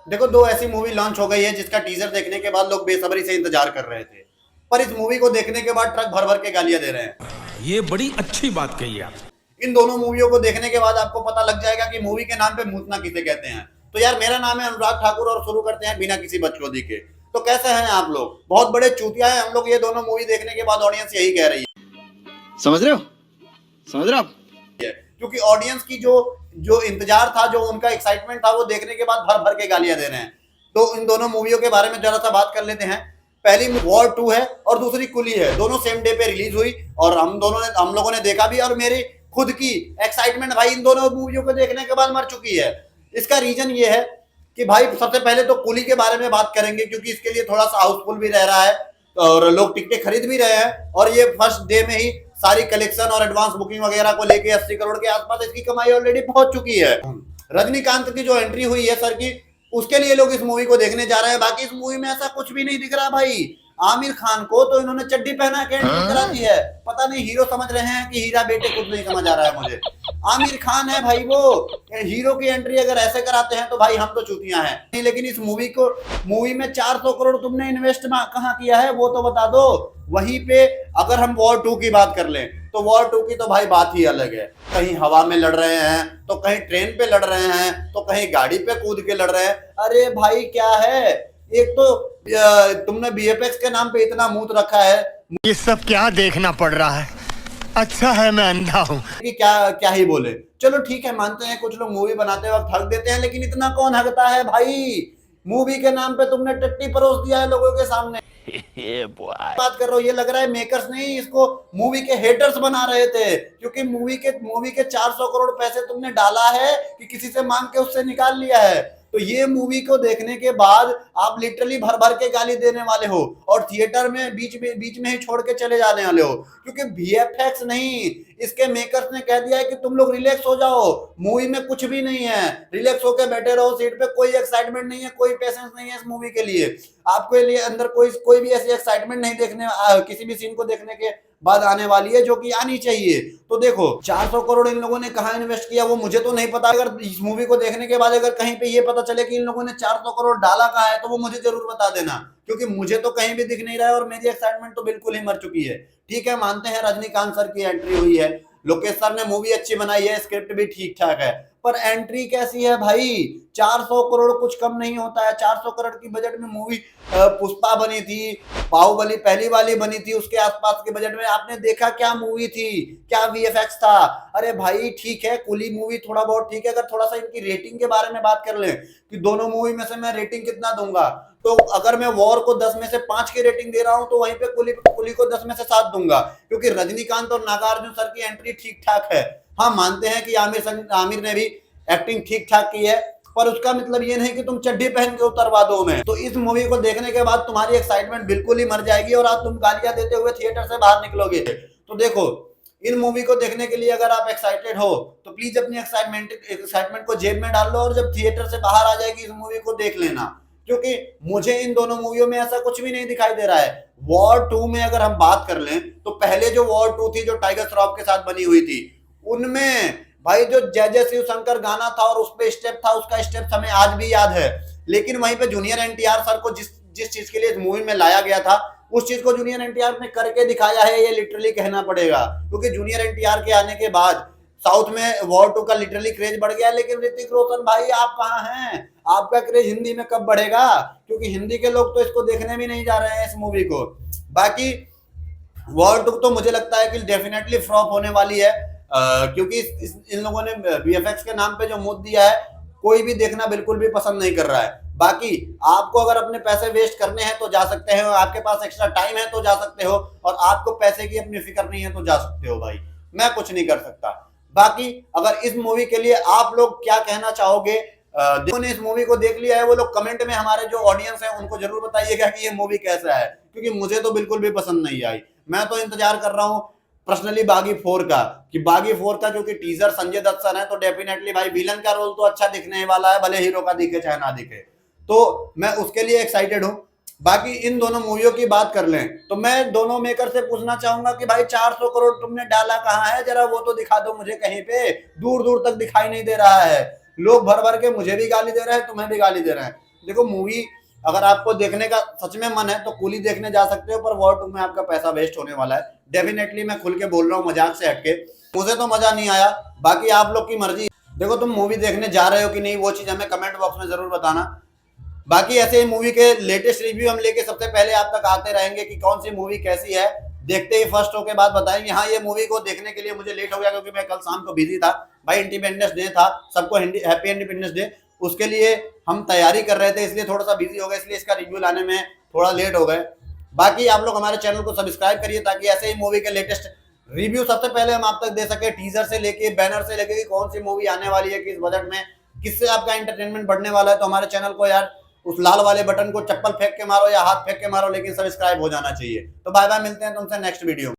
देखो, दो ऐसी मूवी लॉन्च हो गई है जिसका टीजर देखने के बाद लोग बेसब्री से इंतजार कर रहे थे, पर इस मूवी को देखने के बाद ट्रक भर भर के गालियां दे रहे हैं। ये बड़ी अच्छी बात कही आप। इन दोनों मूवियों को देखने के बाद आपको पता लग जाएगा कि मूवी के नाम पे मूतना किसे कहते हैं। तो यार, मेरा नाम है अनुराग ठाकुर और शुरू करते हैं बिना किसी बकचोदी के। तो कैसे हैं आप लोग? बहुत बड़े चूतिया हैं हम लोग, ये दोनों मूवी देखने के बाद ऑडियंस यही कह रही समझ रहे हो? समझ रहे हो आप? है, क्योंकि ऑडियंस की जो जो इंतजार था, जो उनका एक्साइटमेंट था, वो देखने के बाद भर भर के गालियां दे रहे हैं। तो इन दोनों मूवियों के बारे में जरा सा बात कर लेते हैं। पहली वॉर 2 है और दूसरी कुली है। दोनों सेम डे पे रिलीज हुई और हम लोगों ने देखा भी, और मेरी खुद की एक्साइटमेंट भाई इन दोनों मूवियों को देखने के बाद मर चुकी है। इसका रीजन ये है कि भाई सबसे पहले तो कुली के बारे में बात करेंगे, क्योंकि इसके लिए थोड़ा सा हाउसफुल भी रह रहा है और लोग टिकटें खरीद भी रहे हैं, और ये फर्स्ट डे में ही सारी कलेक्शन और एडवांस बुकिंग वगैरह को लेके 80 करोड़ के आसपास इसकी कमाई ऑलरेडी पहुंच चुकी है। रजनीकांत की जो एंट्री हुई है सर की, उसके लिए लोग इस मूवी को देखने जा रहे हैं। बाकी इस मूवी में ऐसा कुछ भी नहीं दिख रहा भाई। आमिर खान को तो इन्होंने चड्डी पहना के एंट्री करा दी है। पता नहीं हीरो समझ रहे हैं कि हीरा बेटे, कुछ नहीं समझ आ रहा है मुझे। आमिर खान है भाई वो, हीरो की एंट्री अगर ऐसे कराते हैं तो भाई हम तो चूतियां हैं। नहीं, लेकिन इस मूवी में 400 करोड़ तुमने इन्वेस्ट कहाँ किया है वो तो बता दो। वहीं पे अगर हम वॉर 2 की बात कर लें तो वॉर 2 की तो भाई बात ही अलग है। कहीं हवा में लड़ रहे हैं, तो कहीं ट्रेन पे लड़ रहे हैं, तो कहीं गाड़ी पे कूद के लड़ रहे हैं। अरे भाई क्या है, एक तो तुमने बीएफएक्स के नाम पे इतना मूत रखा है। ये सब क्या देखना पड़ रहा है? अच्छा है मैं अंधा हूँ। कि क्या क्या ही बोले। चलो ठीक है, मानते हैं कुछ लोग मूवी बनाते वक्त हक देते हैं, लेकिन इतना कौन हकता है भाई? मूवी के नाम पे तुमने टट्टी परोस दिया है लोगों के सामने। बात कर रहा हूँ, ये लग रहा है मेकर्स नहीं, इसको मूवी के हेटर्स बना रहे थे, क्योंकि मूवी के 400 करोड़ पैसे तुमने डाला है कि किसी से मांग के उससे निकाल लिया है। तो ये मूवी को देखने के बाद आप लिटरली भर भर के गाली देने वाले हो और थिएटर में बीच में ही छोड़ के चले जाने वाले हो, क्योंकि वीएफएक्स नहीं, इसके मेकर्स ने कह दिया है कि तुम लोग रिलैक्स हो जाओ, मूवी में कुछ भी नहीं है, रिलैक्स होकर बैठे रहो सीट पे, कोई एक्साइटमेंट नहीं है, कोई पेशेंस नहीं है इस मूवी के लिए। आपके लिए अंदर कोई भी ऐसी एक्साइटमेंट नहीं देखने किसी भी सीन को देखने के बाद आने वाली है, जो कि आनी चाहिए। तो देखो, 400 करोड़ इन लोगों ने कहाँ इन्वेस्ट किया वो मुझे तो नहीं पता। अगर इस मूवी को देखने के बाद अगर कहीं पे ये पता चले कि इन लोगों ने 400 करोड़ डाला कहाँ है, तो वो मुझे जरूर बता देना, क्योंकि मुझे तो कहीं भी दिख नहीं रहा है और मेरी एक्साइटमेंट तो बिल्कुल ही मर चुकी है। ठीक है, मानते हैं रजनीकांत सर की एंट्री हुई है, लोकेश सर ने मूवी अच्छी बनाई है, स्क्रिप्ट भी ठीक ठाक है, पर एंट्री कैसी है भाई? 400 करोड़ कुछ कम नहीं होता है। 400 करोड़ की बजट में मूवी पुष्पा बनी थी, बाहुबली पहली वाली बनी थी, उसके आसपास के बजट में आपने देखा क्या मूवी थी, क्या वीएफएक्स था। अरे भाई ठीक है, कुली मूवी थोड़ा बहुत ठीक है। अगर थोड़ा सा इनकी रेटिंग के बारे में बात कर लें कि दोनों मूवी में से मैं रेटिंग कितना दूंगा, तो अगर मैं वॉर को 10 में से 5 की रेटिंग दे रहा हूं, तो वहीं पे कुली को 10 में से 7 दूंगा, क्योंकि रजनीकांत और नागार्जुन सर की एंट्री ठीक ठाक है। हाँ, मानते हैं कि आमिर ने भी एक्टिंग ठीक ठाक की है, पर उसका मतलब ये नहीं कि तुम चड्डी पहन के उतरवा दो उन्हें। तो इस मूवी को देखने के बाद तुम्हारी एक्साइटमेंट बिल्कुल ही मर जाएगी और आज तुम गालियां देते हुए थिएटर से बाहर निकलोगे। तो देखो, इन मूवी को देखने के लिए अगर आप एक्साइटेड हो तो प्लीज अपनी एक्साइटमेंट को जेब में डाल लो, और जब थिएटर से बाहर आ जाएगी इस मूवी को देख लेना, क्योंकि मुझे इन दोनों मूवियों में ऐसा कुछ भी नहीं दिखाई दे रहा है। वॉर 2 में अगर हम बात कर लें तो पहले जो वॉर 2 थी, जो टाइगर श्रॉफ के साथ बनी हुई थी, उनमें भाई जो जय जय शिव शंकर गाना था और उस पे स्टेप था, उसका स्टेप हमें आज भी याद है। लेकिन वहीं पे जूनियर एनटीआर सर को जिस चीज के लिए इस मूवी में लाया गया था, उस चीज को जूनियर एनटीआर ने करके दिखाया है, ये लिटरली कहना पड़ेगा, क्योंकि जूनियर एनटीआर के आने के बाद साउथ में वॉर 2 का लिटरली क्रेज बढ़ गया। लेकिन ऋतिक रोशन भाई आप कहाँ हैं? आपका क्रेज हिंदी में कब बढ़ेगा? क्योंकि हिंदी के लोग तो इसको देखने भी नहीं जा रहे हैं इस मूवी को। बाकी वॉर 2 तो मुझे लगता है कि डेफिनेटली फ्लॉप होने वाली है, क्योंकि इन लोगों ने वीएफएक्स के नाम पे जो मुद्दा दिया है, कोई भी देखना बिल्कुल भी पसंद नहीं कर रहा है। बाकी आपको अगर अपने पैसे वेस्ट करने हैं तो जा सकते हो, आपके पास एक्स्ट्रा टाइम है तो जा सकते हो, और आपको पैसे की अपनी फिक्र नहीं है तो जा सकते हो भाई, मैं कुछ नहीं कर सकता। बाकी अगर इस मूवी के लिए आप लोग क्या कहना चाहोगे, जिन्होंने इस मूवी को देख लिया है वो लोग कमेंट में, हमारे जो ऑडियंस है उनको जरूर बताइएगा कि ये मूवी कैसा है, क्योंकि मुझे तो बिल्कुल भी पसंद नहीं आई। मैं तो इंतजार कर रहा हूँ पर्सनली बागी 4 का, कि बागी 4 का क्योंकि टीजर संजय दत्त सर है, तो डेफिनेटली भाई विलन का रोल तो अच्छा दिखने वाला है, भले हीरो का दिखे चाहे ना दिखे, तो मैं उसके लिए एक्साइटेड हूँ। बाकी इन दोनों मूवियों की बात कर लें तो मैं दोनों मेकर से पूछना चाहूंगा कि भाई 400 करोड़ तुमने डाला कहाँ है, जरा वो तो दिखा दो मुझे। कहीं पे दूर दूर तक दिखाई नहीं दे रहा है। लोग भर भर के मुझे भी गाली दे रहे हैं, तुम्हें भी गाली दे रहे हैं। देखो मूवी अगर आपको देखने का सच में मन है तो कूली देखने जा सकते हो, पर वॉर 2 में आपका पैसा वेस्ट होने वाला है। डेफिनेटली मैं खुल के बोल रहा हूँ, मजाक से हटके। मुझे तो मजा नहीं आया, बाकी आप लोग की मर्जी। देखो तुम मूवी देखने जा रहे हो कि नहीं, वो चीज हमें कमेंट बॉक्स में जरूर बताना। बाकी ऐसे ही मूवी के लेटेस्ट रिव्यू हम लेके सबसे पहले आप तक आते रहेंगे कि कौन सी मूवी कैसी है। देखते ही फर्स्ट शो के बाद बताएंगे। हाँ, ये मूवी को देखने के लिए मुझे लेट हो गया क्योंकि मैं कल शाम को बिजी था भाई। इंडिपेंडेंस डे था, सबको हैप्पी इंडिपेंडेंस डे, उसके लिए हम तैयारी कर रहे थे, इसलिए थोड़ा सा बिजी हो गए, इसलिए इसका रिव्यू लाने में थोड़ा लेट हो गए। बाकी आप लोग हमारे चैनल को सब्सक्राइब करिए ताकि ऐसे ही मूवी के लेटेस्ट रिव्यू सबसे पहले हम आप तक दे सके, टीजर से लेके बैनर से लेके कि कौन सी मूवी आने वाली है, किस बजट में, किससे आपका एंटरटेनमेंट बढ़ने वाला है। तो हमारे चैनल को यार उस लाल वाले बटन को चप्पल फेंक के मारो या हाथ फेंक के मारो, लेकिन सब्सक्राइब हो जाना चाहिए। तो बाय बाय, मिलते हैं तुमसे नेक्स्ट वीडियो।